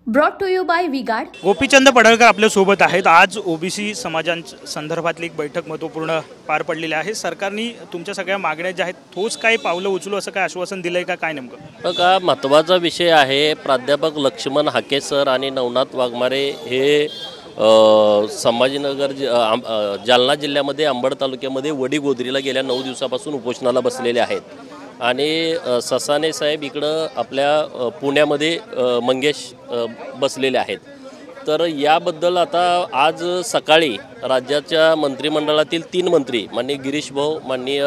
Brought to you by Vguard. Gopichand Padalkar आपल्या सोबत आहेत। आज ओबीसी समाजांच्या संदर्भातली एक बैठक महत्त्वपूर्ण पार पडलेली आहे। सरकारने तुमच्या सगळ्या मागण्या ज्या आहेत ठोस काय पावलं उचलू असं काय आश्वासन दिलंय का, काय नेमकं? बघा, महत्त्वाचा विषय आहे। प्राध्यापक लक्ष्मण हाके सर आणि नवनाथ वाघमारे हे संभाजीनगर जालना जिल्ह्यामध्ये अंबड तालुक्यामध्ये वडीगोद्रीला गेल्या 9 दिवसापासून उपोषणाला बसलेले आहेत आणि ससाने साहेब इकडं आपल्या पुण्यामध्ये मंगेश बसलेले आहेत। तर याबद्दल आता आज सकाळी राज्याच्या मंत्रिमंडळातील 3 मंत्री माननीय गिरीश भाऊ, माननीय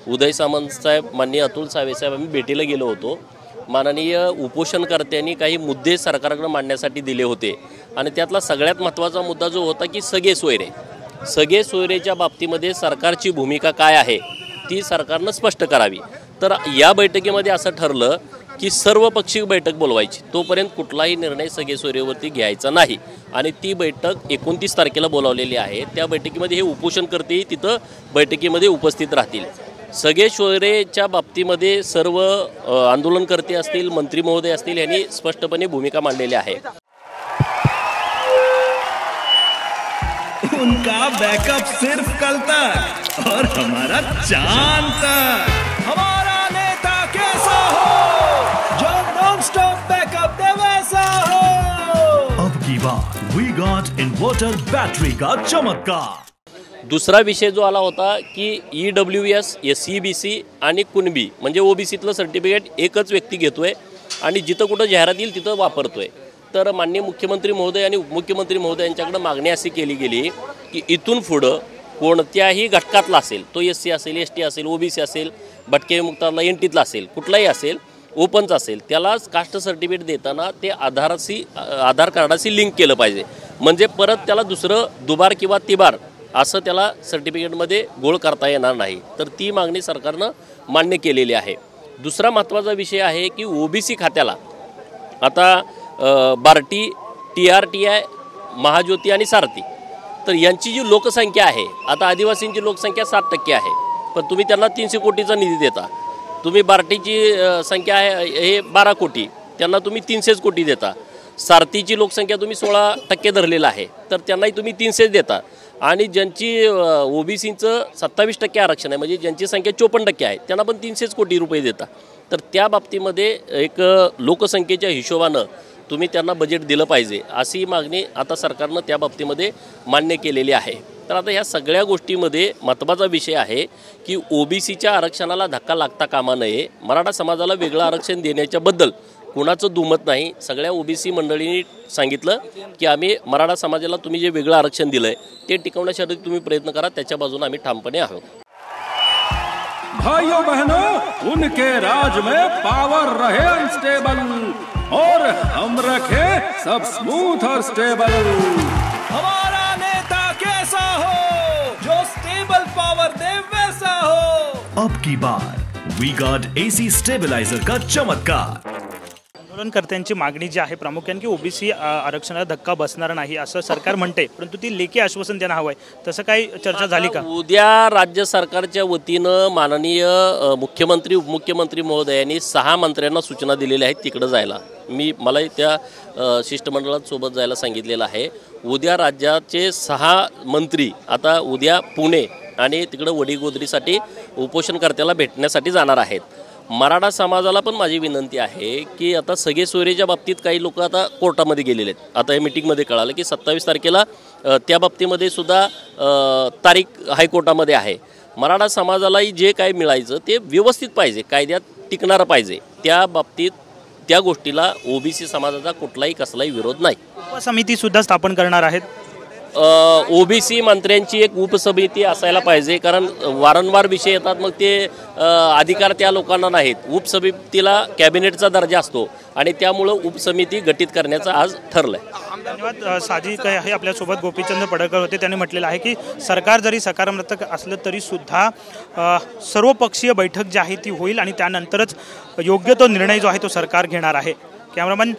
उदय सामंत साहेब, माननीय अतुल सावे साहेब आम्ही भेटीला गेलो होतो। माननीय उपोषणकर्त्यांनी काही मुद्दे सरकारकडे मांडण्यासाठी दिले होते आणि त्यातला सगळ्यात महत्त्वाचा मुद्दा जो होता की सगळे सोयरेच्या बाबतीमध्ये सरकारची भूमिका काय आहे ती सरकारनं स्पष्ट करावी। तर या बैठकीमध्ये असं ठरलं की सर्वपक्षीय बैठक बोलवायची, तोपर्यंत कुठलाही निर्णय सगळे सोयरेवरती घ्यायचा नाही आणि ती बैठक 29 तारखेला बोलावलेली आहे। त्या बैठकीमध्ये हे उपोषणकर्ते तिथं बैठकीमध्ये उपस्थित राहतील। सगळे सोयरेच्या बाबतीमध्ये सर्व आंदोलनकर्ते असतील, मंत्री महोदय असतील यांनी स्पष्टपणे भूमिका मांडलेली आहे। उनका बैकअप सिर्फ कल तक और हमारा चांद तक। हमारा नेता कैसा हो जो नॉन स्टॉप बैकअप दे वैसा हो। अब की बार वी गॉट इन्वर्टर बैटरी का चमत्कार। दुसरा विषय जो आला होता की EWS, SCBC आणि कुणबी म्हणजे ओबीसीतलं सर्टिफिकेट एकच व्यक्ती घेतोय आणि जिथं कुठं जाहिरात येईल तिथं वापरतोय। तर माननीय मुख्यमंत्री महोदय आणि उपमुख्यमंत्री महोदय यांच्याकडे मागणी अशी केली गेली की इथून पुढं कोणत्याही घटकातला असेल, तो SC असेल, ST असेल, OBC असेल, भटके विमुक्तांना NTतला असेल, कुठलाही असेल, ओपनचा असेल, त्यालाच कास्ट सर्टिफिकेट देताना ते आधार कार्डाशी लिंक केलं पाहिजे। म्हणजे परत त्याला दुसरं दुबार किंवा तिबार असं त्याला सर्टिफिकेटमध्ये घोळ करता येणार नाही। तर ती मागणी सरकारनं मान्य केलेली आहे। दुसरा महत्त्वाचा विषय आहे की OBC खात्याला आता बार्टी, TRTI, महाज्योती आणि सारथी तर यांची जी लोकसंख्या आहे, आता आदिवासींची लोकसंख्या 7% आहे, पण तुम्ही त्यांना 300 कोटीचा निधी देता। तुम्ही बार्टीची संख्या आहे हे 12 कोटी, त्यांना तुम्ही 300 कोटी देता। सारथीची लोकसंख्या तुम्ही 16% धरलेला आहे, तर त्यांनाही तुम्ही 300 देता। आणि ज्यांची OBCचं 27% आरक्षण आहे, म्हणजे ज्यांची संख्या 54% आहे, त्यांना पण 300 कोटी रुपये देता। तर त्या बाबतीमध्ये एक लोकसंख्येच्या हिशोबानं तुम्ही त्यांना बजेट दिलं पाहिजे अशी मागणी आता सरकारनं त्या बाबतीमध्ये मान्य केलेली आहे। तर आता ह्या सगळ्या गोष्टीमध्ये महत्त्वाचा विषय आहे की OBCच्या आरक्षणाला धक्का लागता कामा नये। मराठा समाजाला वेगळं आरक्षण देण्याच्याबद्दल कुणाचं दुमत नाही। सगळ्या OBC मंडळींनी सांगितलं की आम्ही मराठा समाजाला तुम्ही जे वेगळं आरक्षण दिलंय ते टिकवण्यासाठी तुम्ही प्रयत्न करा, त्याच्या बाजूने आम्ही ठामपणे आहोत। भाइयों बहनों, उनके राज में पावर रहे अनस्टेबल और हम रखे सब स्मूथ और स्टेबल। हमारा नेता कैसा हो जो स्टेबल पावर दे वैसा हो। अब की बार वी गॉट AC स्टेबलाइजर का चमत्कार। आंदोलनकर्त्यांची मागणी जी आहे प्रामुख्याने की OBC आरक्षणाला धक्का बसणार नाही असं सरकार म्हणते, परंतु ती लेखी आश्वासन त्यांना हवं आहे, तसं काही चर्चा झाली का? उद्या राज्य सरकारच्या वतीनं माननीय मुख्यमंत्री उपमुख्यमंत्री महोदयांनी 6 मंत्र्यांना सूचना दिलेल्या आहेत तिकडे जायला। मला त्या शिष्टमंडळात सोबत जायला सांगितलेलं आहे। उद्या राज्याचे 6 मंत्री आता उद्या पुणे आणि तिकडे वडीगोद्रीसाठी उपोषणकर्त्याला भेटण्यासाठी जाणार आहेत। मराठा समाजाला पण माझी विनंती आहे की आता सगळे सोयरेच्या बाबतीत काही लोक आता कोर्टामध्ये गेलेले आहेत। आता या मीटिंगमध्ये कळालं की 27 तारखेला त्या बाबतीमध्ये सुद्धा तारीख हायकोर्टामध्ये आहे। मराठा समाजालाही जे काही मिळायचं ते व्यवस्थित पाहिजे, कायद्यात टिकणारं पाहिजे। त्या बाबतीत त्या गोष्टीला OBC समाजाचा कुठलाही कसलाही विरोध नाही। उपसमिती सुद्धा स्थापन करणार आहेत। OBC मंत्र्यांची एक उपसमिती असायला पाहिजे, कारण वारंवार विषय येतात, मग ते अधिकार त्या लोकांना नाहीत। उपसमितीला कॅबिनेटचा दर्जा असतो आणि त्यामुळं उपसमिती गठीत करण्याचं आज ठरलंय। धन्यवाद। साजिद आहे आपल्यासोबत गोपीचंद पडळकर होते। त्यांनी म्हटलेलं आहे की सरकार जरी सकारात्मक असलं तरी सुद्धा सर्वपक्षीय बैठक जी आहे ती होईल आणि त्यानंतरच योग्य तो निर्णय जो आहे तो सरकार घेणार आहे। कॅमेरामन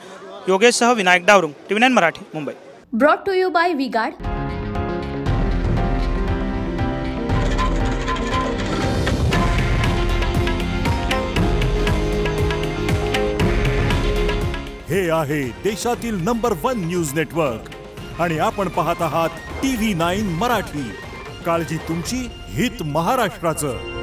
योगेशसह Vinayak Dawrung, TV9 Marathi, Mumbai. Brought to you by Vguard. हे आहे देशातील नंबर 1 न्यूज नेटवर्क आणि आपण पाहत आहात TV9 मराठी. काळजी तुमची, हित महाराष्ट्राचं.